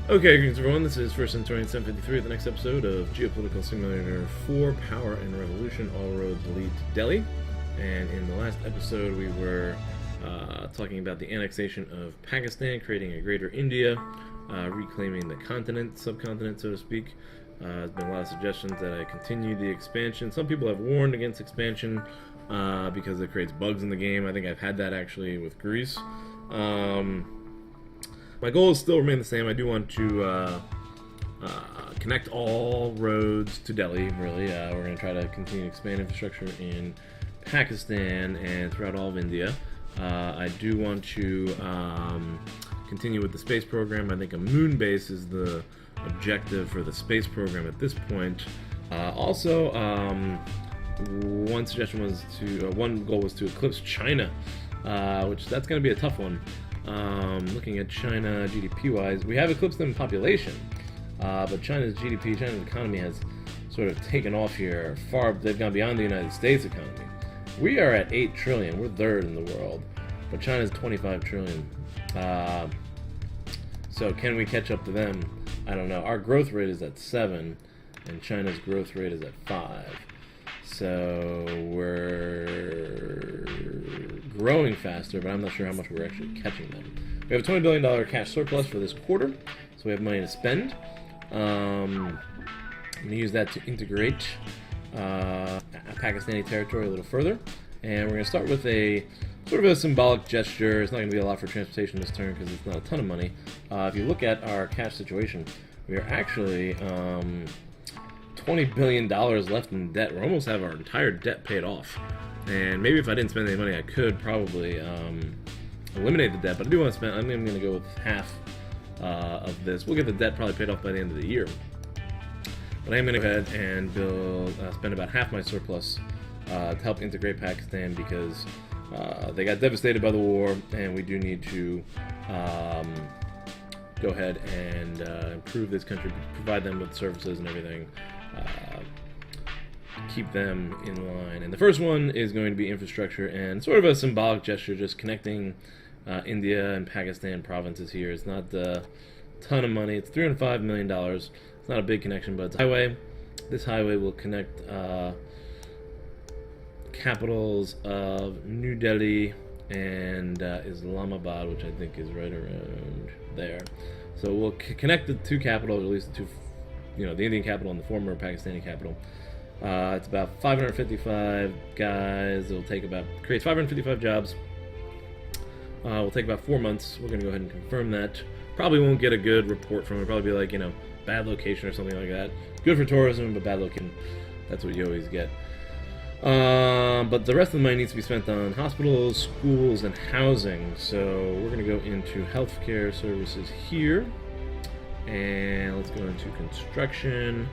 Okay, greetings everyone, this is First Centurion 753 with the next episode of Geopolitical Simulator 4, Power and Revolution, All Roads Lead to Delhi. And in the last episode we were talking about the annexation of Pakistan, creating a greater India, reclaiming the continent, subcontinent so to speak. There's been a lot of suggestions that I continue the expansion. Some people have warned against expansion because it creates bugs in the game. I think I've had that actually with Greece. My goals still remain the same. I do want to connect all roads to Delhi, really. We're going to try to continue to expand infrastructure in Pakistan and throughout all of India. I do want to continue with the space program. I think a moon base is the objective for the space program at this point. Also, one suggestion was one goal was to eclipse China, which that's going to be a tough one. Looking at China GDP-wise, we have eclipsed them in population, but China's GDP, China's economy has sort of taken off here. They've gone beyond the United States economy. We are at 8 trillion. We're third in the world, but China's 25 trillion. So can we catch up to them? I don't know. Our growth rate is at 7, and China's growth rate is at 5. So we're growing faster, but I'm not sure how much we're actually catching them. We have a $20 billion cash surplus for this quarter, so we have money to spend. I'm going to use that to integrate Pakistani territory a little further. And we're going to start with a sort of a symbolic gesture. It's not going to be a lot for transportation this turn because it's not a ton of money. If you look at our cash situation, we are actually $20 billion left in debt. We almost have our entire debt paid off. And maybe if I didn't spend any money, I could probably eliminate the debt. But I do want to spend, I'm going to go with half of this. We'll get the debt probably paid off by the end of the year. But I am going to go ahead and spend about half my surplus to help integrate Pakistan because they got devastated by the war, and we do need to go ahead and improve this country, provide them with services and everything, keep them in line. And the first one is going to be infrastructure and sort of a symbolic gesture, just connecting India and Pakistan provinces here. It's not a ton of money. It's $305 million. It's not a big connection, but it's a highway. This highway will connect capitals of New Delhi and Islamabad, which I think is right around there. So we'll connect the two capitals, or at least the two, the Indian capital and the former Pakistani capital. It's about 555 guys. Creates 555 jobs. Will take about 4 months. We're going to go ahead and confirm that. Probably won't get a good report from it. Probably be like, bad location or something like that. Good for tourism, but bad location. That's what you always get. But the rest of the money needs to be spent on hospitals, schools, and housing. So we're going to go into healthcare services here. And let's go into construction.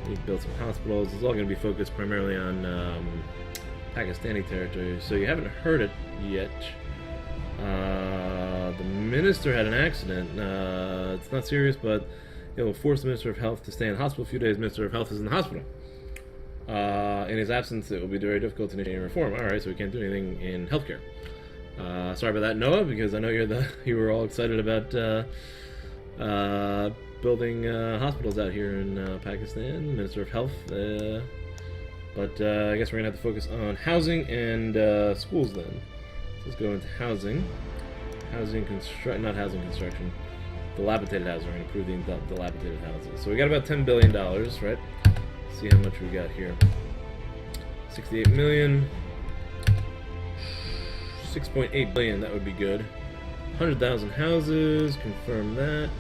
We've built some hospitals. It's all going to be focused primarily on Pakistani territory. So you haven't heard it yet. The minister had an accident. It's not serious, but it will force the Minister of Health to stay in the hospital a few days. Minister of Health is in the hospital. In his absence, it will be very difficult to initiate reform. Alright, so we can't do anything in healthcare. Sorry about that, Noah, because I know you were all excited about building hospitals out here in Pakistan, Minister of Health. But I guess we're going to have to focus on housing and schools then. So let's go into housing. Not housing construction. Dilapidated housing. We're going to improve the dilapidated houses. So we got about $10 billion, right? See how much we got here. 68 million. 6.8 billion, that would be good. 100,000 houses, confirm that.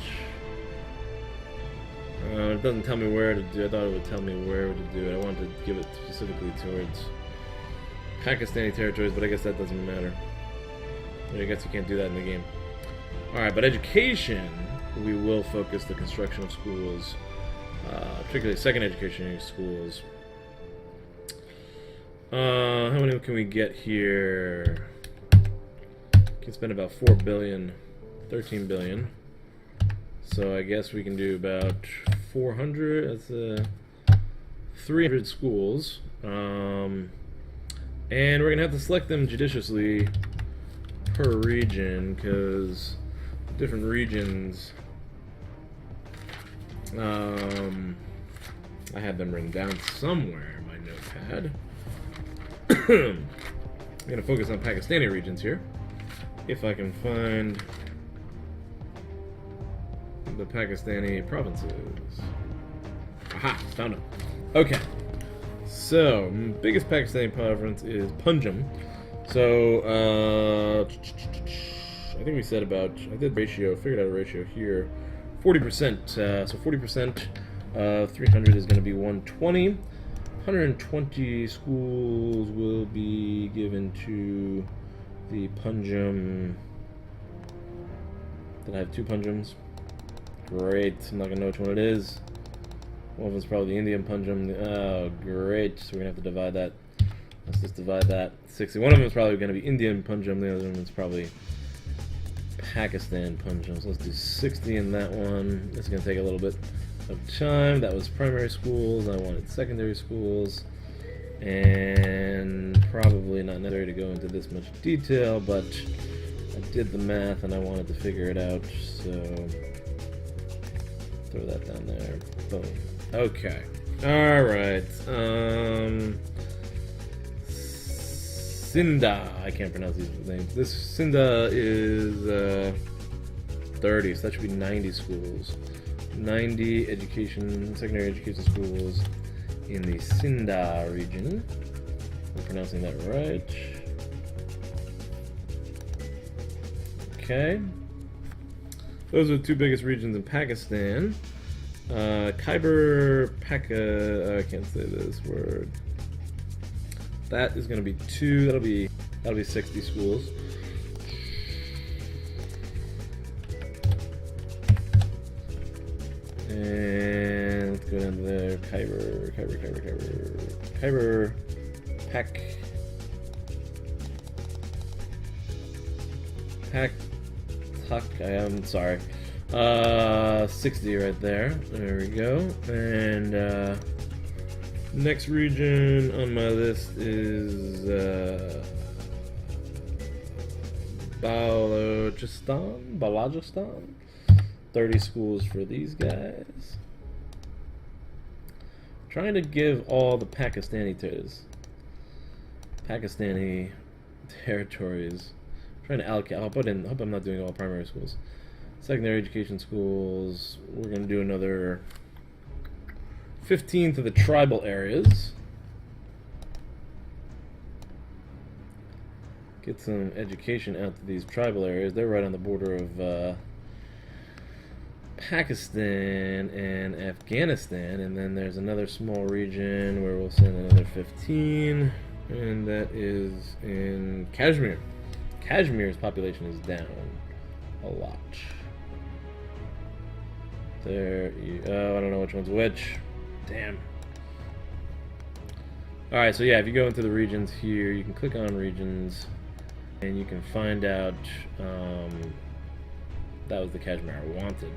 It doesn't tell me where to do it. I thought it would tell me where to do it. I wanted to give it specifically towards Pakistani territories, but I guess that doesn't matter. I guess you can't do that in the game. Alright, but education, we will focus the construction of schools, particularly second education schools. How many can we get here? Can spend about 4 billion, 13 billion. So I guess we can do about 400. That's 300 schools. And we're gonna have to select them judiciously per region, because different regions I had them written down somewhere in my notepad. I'm going to focus on Pakistani regions here. If I can find the Pakistani provinces. Aha, found them. Okay. So, biggest Pakistani province is Punjab. So, I think we said about, I did ratio, figured out a ratio here. 40%. So 40% of 300 is going to be 120. 120 schools will be given to the Punjab. Did I have two Punjabs? Great. I'm not going to know which one it is. One of them's probably the Indian Punjab. Oh, great. So we're going to have to divide that. Let's just divide that. 60. One of them is probably going to be Indian Punjab. The other one is probably Pakistan Punjab. So let's do 60 in that one. This is going to take a little bit of time. That was primary schools. I wanted secondary schools. And probably not necessary to go into this much detail, but I did the math and I wanted to figure it out. So throw that down there. Boom. Okay. Alright. Sinda. I can't pronounce these names. This Sinda is 30, so that should be 90 schools. 90 secondary education schools in the Sinda region. I'm pronouncing that right. Okay. Those are the two biggest regions in Pakistan. Khyber Pakha, I can't say this word. That is going to be 2. That'll be 60 schools. And let's go down there. Khyber I'm sorry. 60 right there. There we go. And next region on my list is Balochistan. 30 schools for these guys. Trying to give all the Pakistani territories. Trying to allocate. I hope I'm not doing all primary schools. Secondary education schools. We're going to do another 15 to the tribal areas. Get some education out to these tribal areas. They're right on the border of Pakistan and Afghanistan, and then there's another small region where we'll send another 15, and that is in Kashmir. Kashmir's population is down a lot. There you, oh, I don't know which one's which. Damn. Alright, so yeah, if you go into the regions here, you can click on regions, and you can find out, that was the Kashmir I wanted.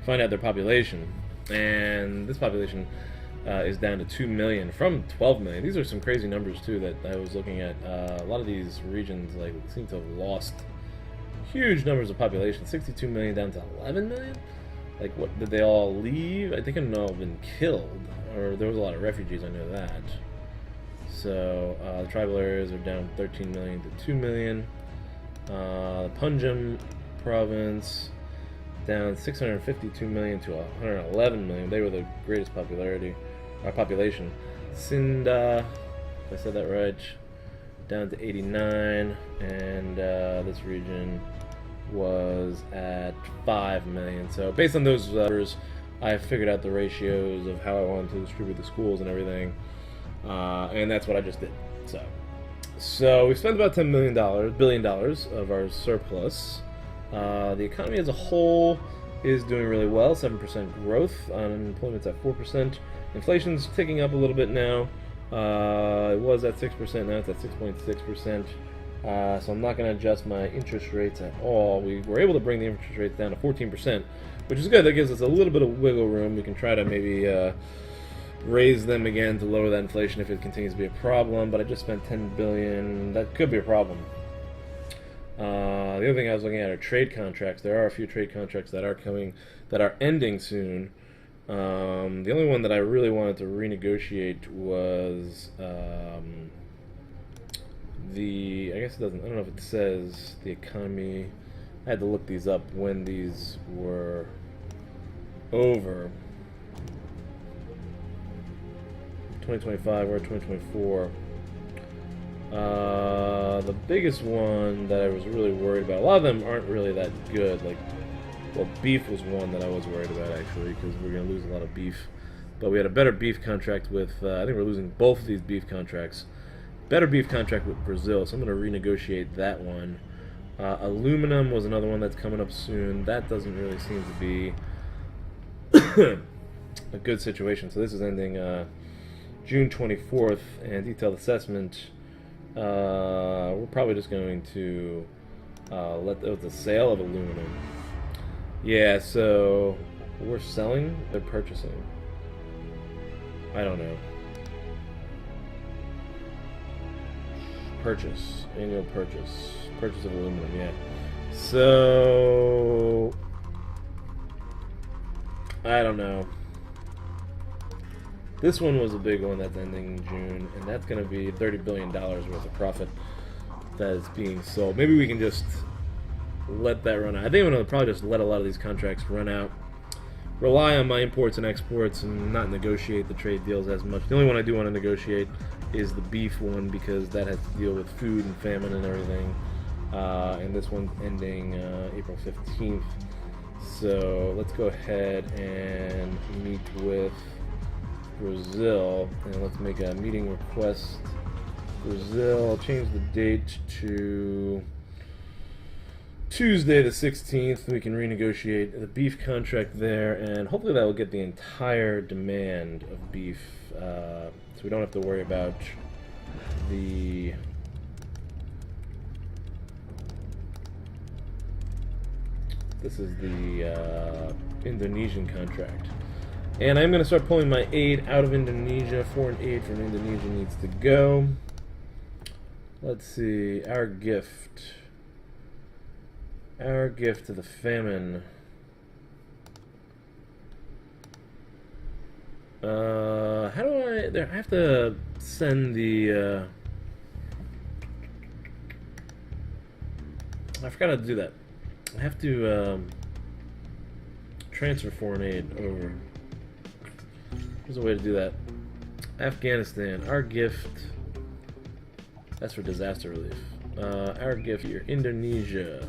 Find out their population, and this population is down to 2 million from 12 million. These are some crazy numbers too that I was looking at. A lot of these regions like seem to have lost huge numbers of population. 62 million down to 11 million. Like, what, did they all leave? I think I know have been killed, or there was a lot of refugees. I know that. So the tribal areas are down 13 million to 2 million. The Punjab province down 652 million to 111 million. They were the greatest population. Sinda, if I said that right, down to 89, and this region was at 5 million. So based on those numbers, I figured out the ratios of how I wanted to distribute the schools and everything, and that's what I just did. So we spent about $10 billion of our surplus. The economy as a whole is doing really well, 7% growth. Unemployment's at 4%. Inflation's ticking up a little bit now. It was at 6%, now it's at 6.6%. So I'm not going to adjust my interest rates at all. We were able to bring the interest rates down to 14%, which is good. That gives us a little bit of wiggle room. We can try to maybe raise them again to lower that inflation if it continues to be a problem, but I just spent $10 billion. That could be a problem. The other thing I was looking at are trade contracts. There are a few trade contracts that are ending soon, The only one that I really wanted to renegotiate was I guess it doesn't. I don't know if it says the economy. I had to look these up when these were over. 2025 or 2024. The biggest one that I was really worried about. A lot of them aren't really that good. Like, well, beef was one that I was worried about actually, because we're gonna lose a lot of beef. But we had a better beef contract with. I think we're losing both of these beef contracts. Better beef contract with Brazil, so I'm gonna renegotiate that one. Aluminum was another one that's coming up soon. That doesn't really seem to be a good situation. So this is ending June 24th, and detailed assessment. We're probably just going to let the sale of aluminum. Yeah, so we're selling, they're purchasing. I don't know. Purchase, annual purchase of aluminum. Yeah. So I don't know. This one was a big one that's ending in June, and that's going to be $30 billion worth of profit that is being sold. Maybe we can just let that run out. I think I'm going to probably just let a lot of these contracts run out. Rely on my imports and exports and not negotiate the trade deals as much. The only one I do want to negotiate is the beef one, because that has to deal with food and famine and everything. And this one's ending April 15th. So let's go ahead and meet with Brazil, and let's make a meeting request. Brazil, I'll change the date to Tuesday the 16th. We can renegotiate the beef contract there, and hopefully that will get the entire demand of beef, so we don't have to worry about the this is the Indonesian contract. And I'm going to start pulling my aid out of Indonesia. Foreign aid from Indonesia needs to go. Let's see. Our gift. Our gift to the famine. How do I have to send the... I forgot how to do that. I have to transfer foreign aid over. There's a way to do that. Afghanistan, our gift. That's for disaster relief. Our gift here, Indonesia.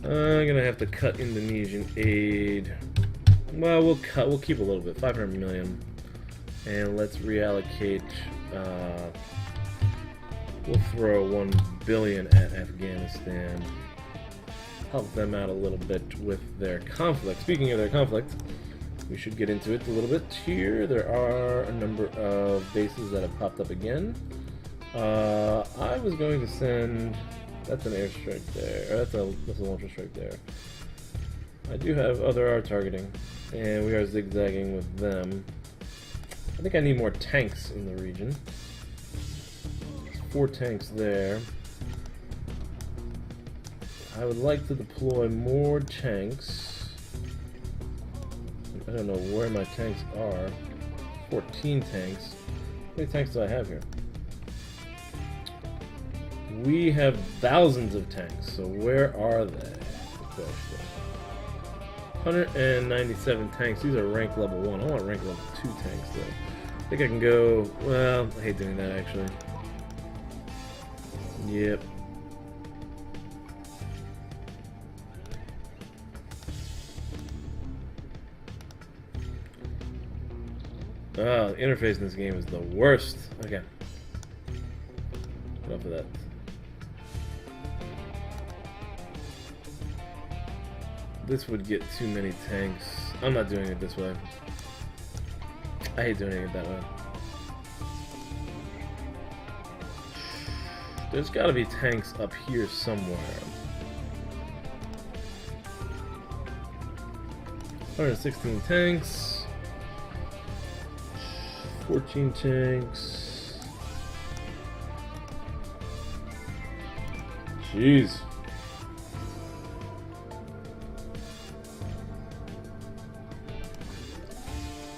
I'm gonna have to cut Indonesian aid. Well, we'll keep a little bit, 500 million, and let's reallocate. We'll throw 1 billion at Afghanistan. Help them out a little bit with their conflict. Speaking of their conflict, we should get into it a little bit here. There are a number of bases that have popped up again. I was going to send... That's an airstrike there. That's a launcher strike there. I do have other R targeting, and we are zigzagging with them. I think I need more tanks in the region. There's 4 tanks there. I would like to deploy more tanks. I don't know where my tanks are. 14 tanks. How many tanks do I have here? We have thousands of tanks, so where are they? Good question. 197 tanks. These are rank level 1. I want rank level 2 tanks though. I think I can go... Well, I hate doing that actually. Yep. Oh, the interface in this game is the worst. Okay. Enough of that. This would get too many tanks. I'm not doing it this way. I hate doing it that way. There's gotta be tanks up here somewhere. 116 tanks. 14 tanks. Jeez.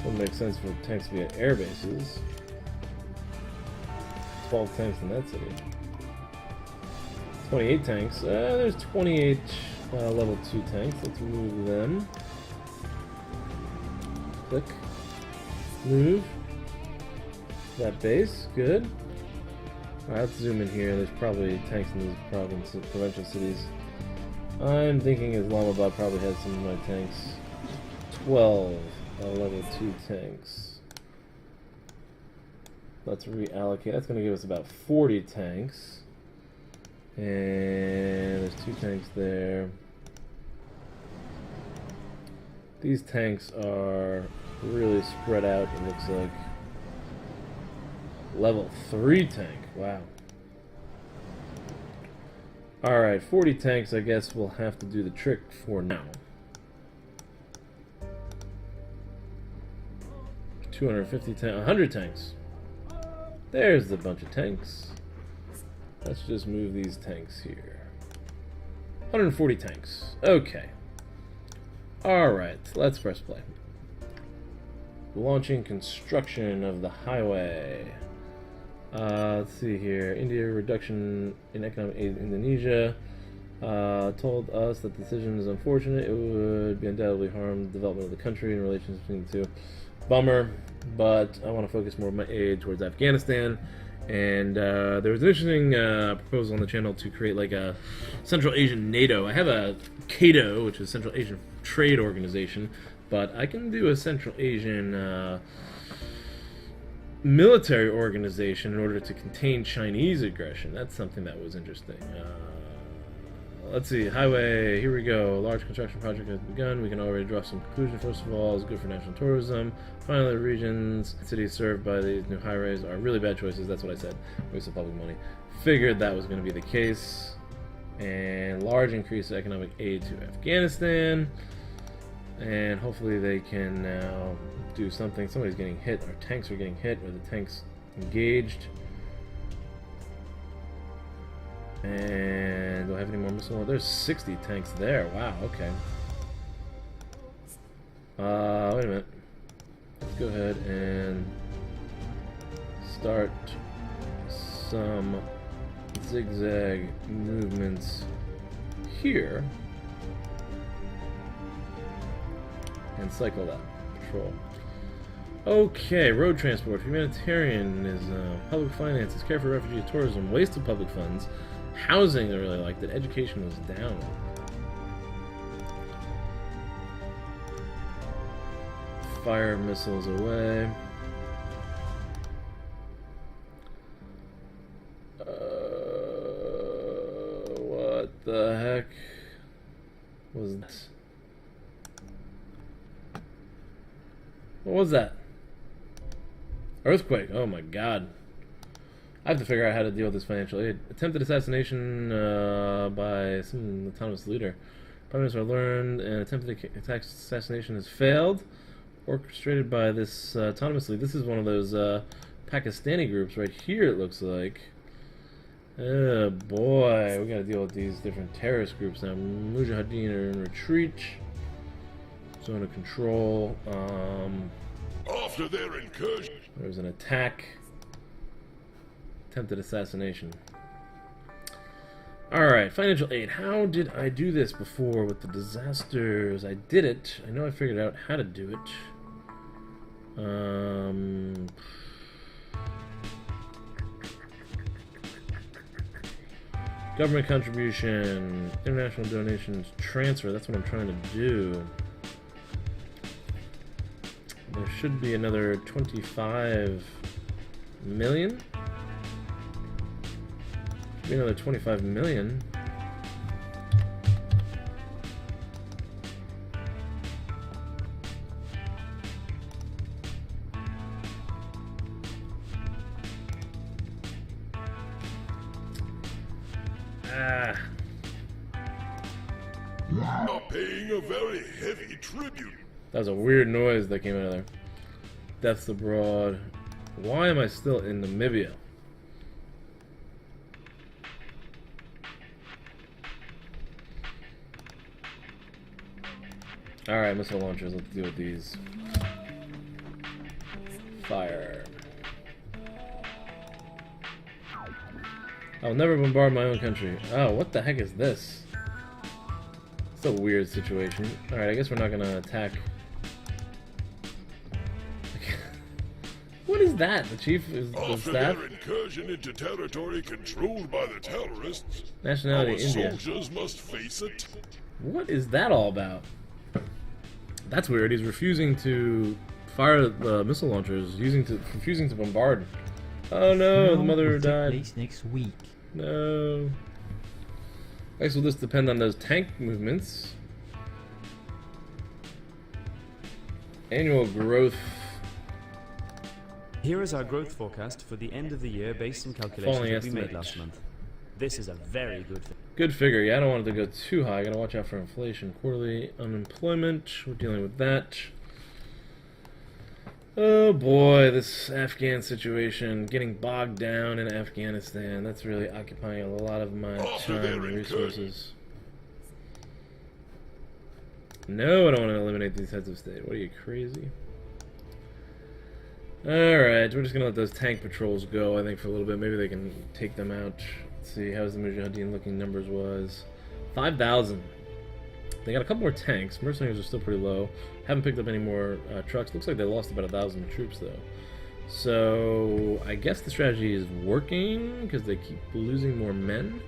Wouldn't make sense for tanks to be at air bases. 12 tanks in that city. 28 tanks. There's 28 level 2 tanks. Let's move them. Click. Move. That base. Good. Alright, let's zoom in here. There's probably tanks in these provincial cities. I'm thinking Islamabad probably has some of my tanks. 12 level 2 tanks. Let's reallocate. That's going to give us about 40 tanks. And there's 2 tanks there. These tanks are really spread out, it looks like. Level 3 tank. Wow. Alright, 40 tanks, I guess we'll have to do the trick for now. 250 tanks, 100 tanks. There's the bunch of tanks. Let's just move these tanks here. 140 tanks. Okay. Alright, let's press play. Launching construction of the highway. Let's see here. India reduction in economic aid in Indonesia. Told us that the decision is unfortunate. It would be undoubtedly harm the development of the country and relations between the two. Bummer, but I want to focus more of my aid towards Afghanistan. And there was an interesting proposal on the channel to create like a Central Asian NATO. I have a CATO, which is Central Asian Trade Organization, but I can do a Central Asian military organization in order to contain Chinese aggression. That's something that was interesting. Let's see, highway, here we go. Large construction project has begun. We can already draw some conclusion. First of all, it's good for national tourism. Finally, the regions, cities served by these new highways are really bad choices. That's what I said. Waste of public money. Figured that was going to be the case. And large increase of economic aid to Afghanistan. And hopefully they can now do something. Somebody's getting hit. Our tanks are getting hit. Or the tanks engaged. And do I have any more missile? There's 60 tanks there. Wow, okay. Wait a minute. Let's go ahead and start some zigzag movements here. And cycle that. Patrol. Okay, road transport, humanitarianism, public finances, care for refugees, tourism, waste of public funds. Housing, I really liked it. Education was down. Fire missiles away. What the heck was that? What was that? Earthquake. Oh my god. I have to figure out how to deal with this financial aid. Attempted assassination by some autonomous leader. Prime Minister learned an attempted assassination has failed. Orchestrated by this autonomous leader. This is one of those Pakistani groups right here, it looks like. Oh boy, we gotta deal with these different terrorist groups now. Mujahideen are in retreat. Zone of control. After their incursion. There's an attack. Attempted assassination. Alright, financial aid. How did I do this before with the disasters? I did it. I know I figured out how to do it. Government contribution, international donations, transfer. That's what I'm trying to do. There should be another 25 million. Should be another 25 million. Are paying a very heavy tribute. That was a weird noise that came out of there. Deaths abroad. Why am I still in Namibia? Alright, missile launchers, let's deal with these. Fire. I'll never bombard my own country. Oh, what the heck is this? It's a weird situation. Alright, I guess we're not gonna attack. What is that? The chief is the After staff? their incursion into territory controlled by the terrorists, Nationality our India. soldiers must face it. What is that all about? That's weird. He's refusing to fire the missile launchers, refusing to bombard. Oh no, the mother will take died. place next week. No. I guess will this depend on those tank movements? Annual growth. Here is our growth forecast for the end of the year based on Falling calculations that we made estimate. last month. This is a very good thing. Good figure. Yeah, I don't want it to go too high. I gotta watch out for inflation. Quarterly unemployment. We're dealing with that. Oh boy, this Afghan situation. Getting bogged down in Afghanistan. That's really occupying a lot of my time and resources. No, I don't want to eliminate these heads of state. What are you, crazy? Alright, we're just gonna let those tank patrols go, I think, for a little bit. Maybe they can take them out. Let's see, how's the Mujahideen looking numbers was? 5,000. They got a couple more tanks. Mercenaries are still pretty low. Haven't picked up any more trucks. Looks like they lost about 1,000 troops, though. So, I guess the strategy is working, because they keep losing more men.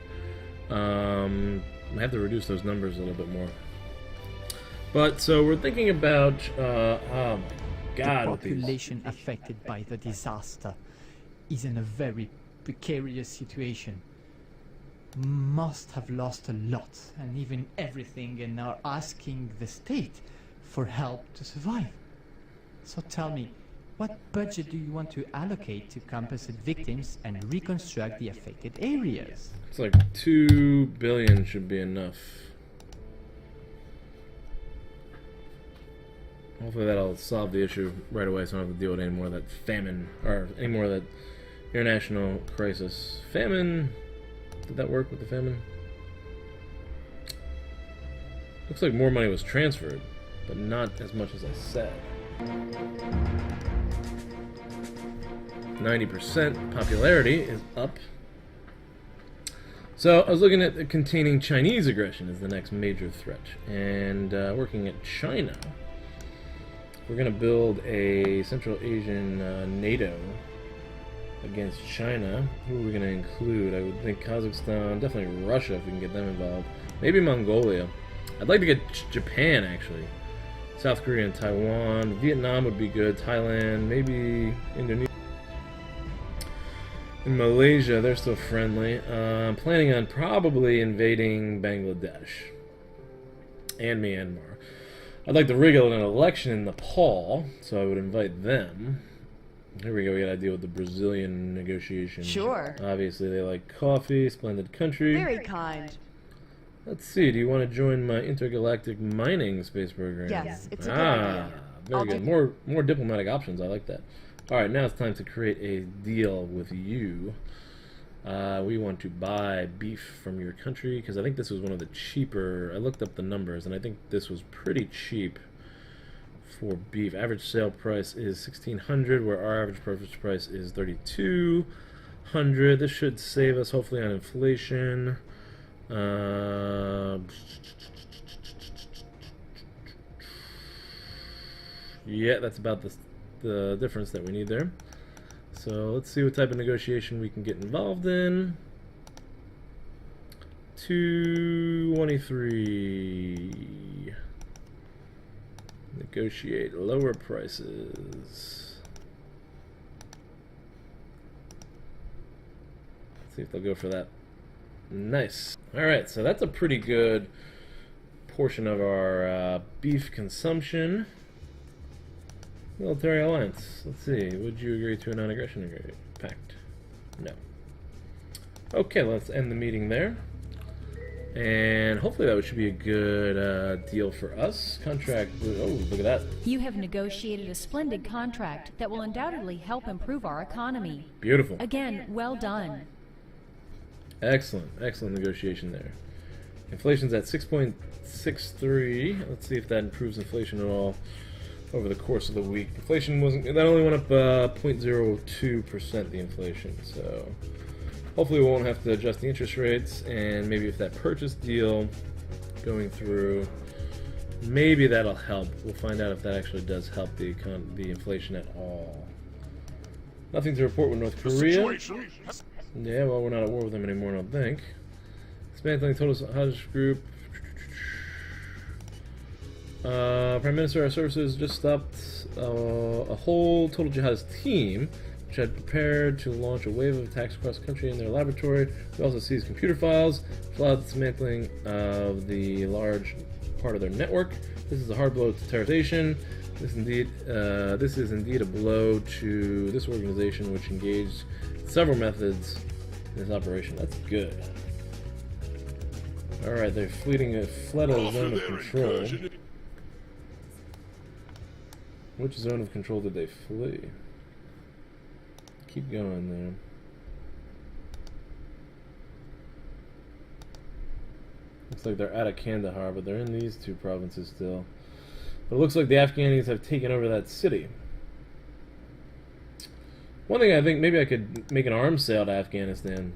I have to reduce those numbers a little bit more. But, so we're thinking about, oh my god, The with these. population affected by the disaster is in a very precarious situation. Must have lost a lot and even everything and are asking the state for help to survive. So tell me, what budget do you want to allocate to compensate victims and reconstruct the affected areas? It's like 2 billion should be enough. Hopefully that'll solve the issue right away so I don't have to deal with any more of that famine, or any more of that international crisis. Famine? Did that work with the famine? Looks like more money was transferred, but not as much as I said. 90% popularity is up. So I was looking at containing Chinese aggression as the next major threat, and working at China. We're going to build a Central Asian NATO against China. Who are we going to include? I would think Kazakhstan, definitely Russia if we can get them involved. Maybe Mongolia. I'd like to get Japan, actually. South Korea and Taiwan. Vietnam would be good. Thailand, maybe Indonesia. In Malaysia, they're still friendly. I'm planning on probably invading Bangladesh and Myanmar. I'd like to rig an election in Nepal, so I would invite them. Here we go, we gotta deal with the Brazilian negotiations. Sure. Obviously, they like coffee, splendid country. Very kind. Let's see, do you want to join my intergalactic mining space program? Yes, it's a good idea. Very I'll good. More diplomatic options, I like that. Alright, now it's time to create a deal with you. We want to buy beef from your country, because I think this was one of the cheaper. I looked up the numbers, and I think this was pretty cheap for beef. Average sale price is $1,600, where our average purchase price is $3,200. This should save us, hopefully, on inflation. Yeah, that's about the difference that we need there. So let's see what type of negotiation we can get involved in. 223. Negotiate lower prices. Let's see if they'll go for that. Nice. Alright, so that's a pretty good portion of our beef consumption. Military alliance. Let's see. Would you agree to a non-aggression pact? No. Okay, let's end the meeting there. And hopefully that should be a good deal for us. Contract. Oh, look at that. You have negotiated a splendid contract that will undoubtedly help improve our economy. Beautiful. Again, well done. Excellent. Excellent negotiation there. Inflation's at 6.63. Let's see if that improves inflation at all. over the course of the week. Inflation wasn't, that only went up 0.02%, the inflation, so hopefully we won't have to adjust the interest rates, and maybe if that purchase deal going through, maybe that'll help. We'll find out if that actually does help the inflation at all. Nothing to report with North Korea. Yeah, well, we're not at war with them anymore, I don't think. Dismantling total Hajj group. Prime Minister, our services just stopped a whole total jihadist team, which had prepared to launch a wave of attacks across the country in their laboratory. We also seized computer files, which allowed dismantling of the large part of their network. This is a hard blow to terrorization. This is indeed a blow to this organization, which engaged several methods in this operation. That's good. Alright, they're fled a zone of control. Which zone of control did they flee? Keep going there. Looks like they're out of Kandahar, but they're in these two provinces still. But it looks like the Afghanis have taken over that city. One thing I think, maybe I could make an arms sale to Afghanistan.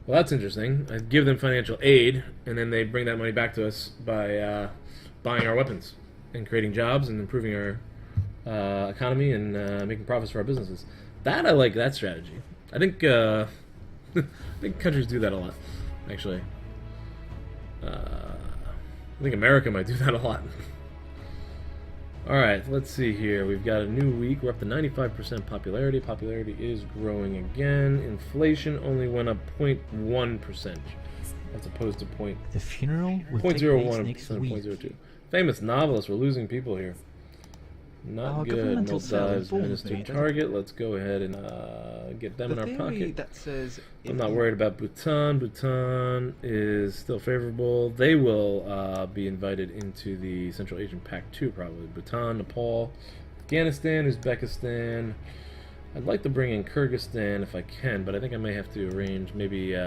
Well, that's interesting. I'd give them financial aid, and then they bring that money back to us by buying our weapons and creating jobs and improving our economy and making profits for our businesses. That I like that strategy. I think I think countries do that a lot, actually. I think America might do that a lot. Alright, let's see here. We've got a new week. We're up to 95% popularity. Popularity is growing again. Inflation only went up 0.1%, as opposed to The funeral will take place next 0.01% week. 0.02. Famous novelists. We're losing people here. Not Our good. governmental No cell dives. informs Minister me that Target. Let's go ahead and get them in our pocket. that says I'm not worried about Bhutan. Bhutan is still favorable. They will be invited into the Central Asian Pact 2, probably. Bhutan, Nepal, Afghanistan, Uzbekistan. I'd like to bring in Kyrgyzstan if I can, but I think I may have to arrange maybe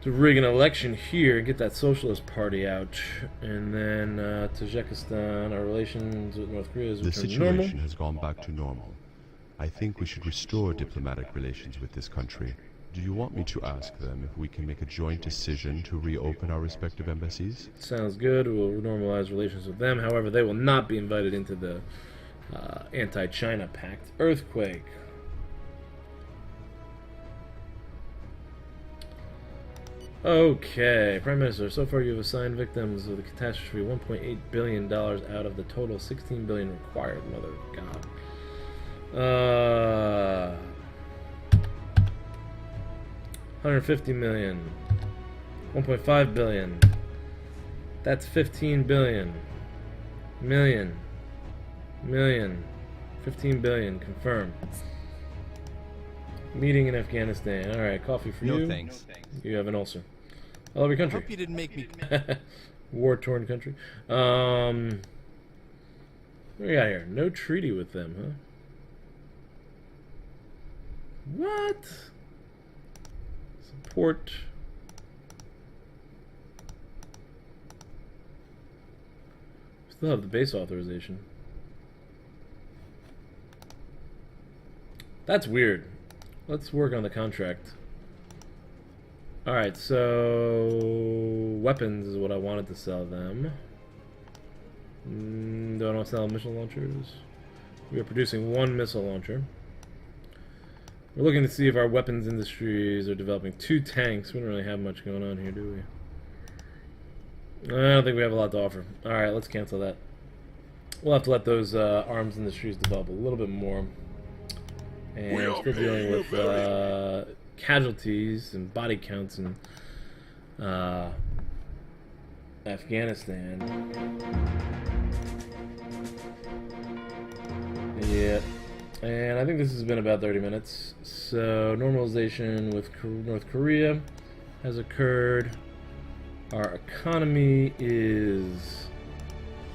to rig an election here and get that Socialist Party out. And then Tajikistan, our relations with North Korea is The returned to normal. situation has gone back to normal. I think we should restore diplomatic relations with this country. Do you want me to ask them if we can make a joint decision to reopen our respective embassies? Sounds good. We'll normalize relations with them. However, they will not be invited into the anti-China pact. Earthquake. Okay, Prime Minister, so far you have assigned victims of the catastrophe $1.8 billion out of the total $16 billion required. Mother of God. 150 million. 1.5 billion. That's 15 billion. Million. 15 billion. Confirm. Meeting in Afghanistan. Alright, coffee for you. No thanks. You have an ulcer. I love your country. Hope you didn't make me. War-torn country. What do we got here? No treaty with them, huh? What? Support. Still have the base authorization. That's weird. Let's work on the contract. Alright, so weapons is what I wanted to sell them. Do I want to sell missile launchers? We are producing one missile launcher. We're looking to see if our weapons industries are developing 2 tanks. We don't really have much going on here, do we? I don't think we have a lot to offer. Alright, let's cancel that. We'll have to let those arms industries develop a little bit more. And we're still dealing with casualties and body counts in Afghanistan. Yeah. And I think this has been about 30 minutes. So normalization with North Korea has occurred. Our economy is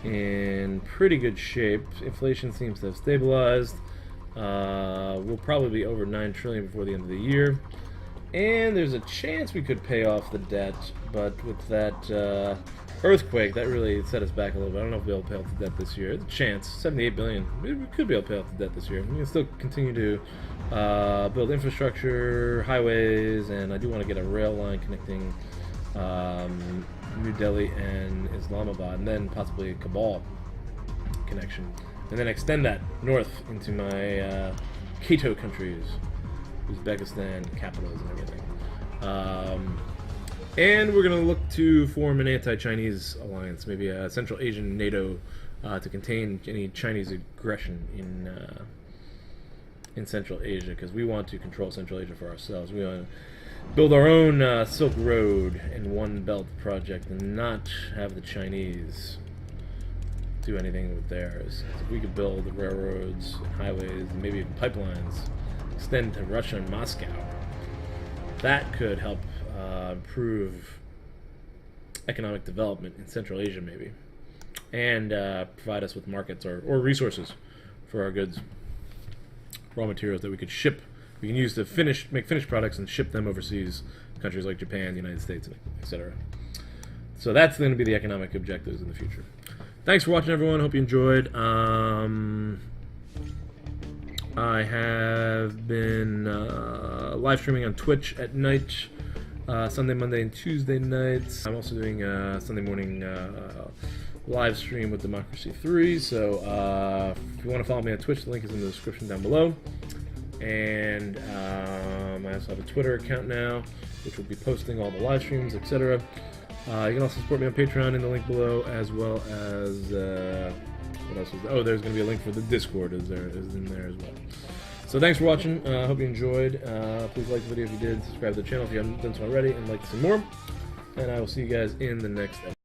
in pretty good shape. Inflation seems to have stabilized. We'll probably be over 9 trillion before the end of the year. And there's a chance we could pay off the debt, but with that earthquake, that really set us back a little bit. I don't know if we'll be able to pay off the debt this year. There's a chance, 78 billion. We could be able to pay off the debt this year. We can still continue to build infrastructure, highways, and I do want to get a rail line connecting New Delhi and Islamabad, and then possibly a Kabul connection, and then extend that north into my Kato countries, Uzbekistan, capitals, and everything. And we're going to look to form an anti-Chinese alliance, maybe a Central Asian NATO, to contain any Chinese aggression in Central Asia, because we want to control Central Asia for ourselves. We want to build our own Silk Road and One Belt project, and not have the Chinese do anything with theirs. So if we could build the railroads, and highways, and maybe even pipelines, extend to Russia and Moscow, that could help improve economic development in Central Asia, maybe, and provide us with markets or resources for our goods, raw materials that we could ship. We can use to make finished products and ship them overseas, countries like Japan, the United States, etc. So that's going to be the economic objectives in the future. Thanks for watching, everyone. Hope you enjoyed. I have been live streaming on Twitch at night, Sunday, Monday, and Tuesday nights. I'm also doing a Sunday morning live stream with Democracy 3. So if you want to follow me on Twitch, the link is in the description down below. And I also have a Twitter account now, which will be posting all the live streams, etc. You can also support me on Patreon in the link below, as well as what else is there? Oh, there's going to be a link for the Discord is in there as well. So thanks for watching. I hope you enjoyed. Please like the video if you did. Subscribe to the channel if you haven't done so already, and like to see more. And I will see you guys in the next episode.